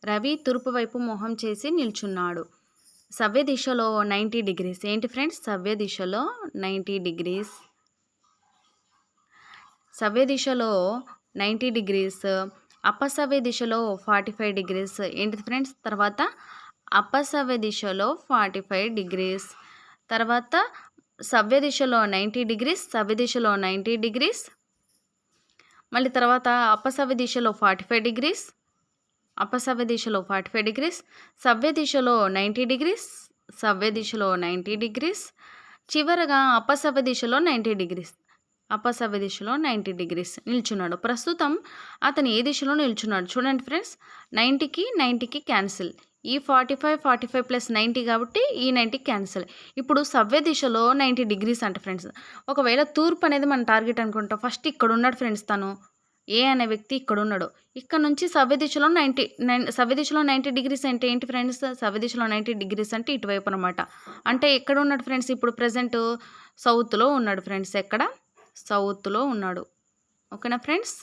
రవి తూర్పు వైపు మొహం చేసి నిల్చున్నాడు. సవ్య దిశలో 90 డిగ్రీస్. ఏంటి ఫ్రెండ్స్? సవ్య దిశలో 90 డిగ్రీస్. సవ్య దిశలో 90 డిగ్రీస్. అపసవ్య దిశలో 45 డిగ్రీస్. ఏంటిది ఫ్రెండ్స్? తర్వాత అపసవ్య దిశలో 45 డిగ్రీస్. తర్వాత సవ్య దిశలో 90 డిగ్రీస్. సవ్య దిశలో 90 డిగ్రీస్. మళ్ళీ తర్వాత అపసవ్య దిశలో 45 డిగ్రీస్. అపసవ్య దిశలో 45 డిగ్రీస్. సవ్య దిశలో 90 డిగ్రీస్. సవ్య దిశలో 90 డిగ్రీస్. చివరగా అపసవ్య దిశలో 90 డిగ్రీస్. అపసవ్య దిశలో 90 డిగ్రీస్ నిల్చున్నాడు. ప్రస్తుతం అతను ఏ దిశలో నిల్చున్నాడు చూడండి ఫ్రెండ్స్. 90కి 90కి క్యాన్సిల్. ఈ 45 45 ప్లస్ 90 కాబట్టి ఈ 90 క్యాన్సిల్. ఇప్పుడు సవ్య దిశలో 90 డిగ్రీస్ అంట ఫ్రెండ్స్. ఒకవేళ తూర్పు అనేది మన టార్గెట్ అనుకుంటా. ఫస్ట్ ఇక్కడ ఉన్నాడు ఫ్రెండ్స్. తను ఏ అనే వ్యక్తి ఇక్కడ ఉన్నాడు. ఇక్కడ నుంచి సవ్య దిశలో 90 డిగ్రీస్ అంటే ఏంటి ఫ్రెండ్స్? సవ్య దిశలో 90 డిగ్రీస్ అంటే ఇటువైపు అనమాట. అంటే ఎక్కడ ఉన్నాడు ఫ్రెండ్స్? ఇప్పుడు ప్రజెంట్ సౌత్లో ఉన్నాడు ఫ్రెండ్స్. ఎక్కడ? సౌత్లో ఉన్నాడు. ఓకేనా ఫ్రెండ్స్?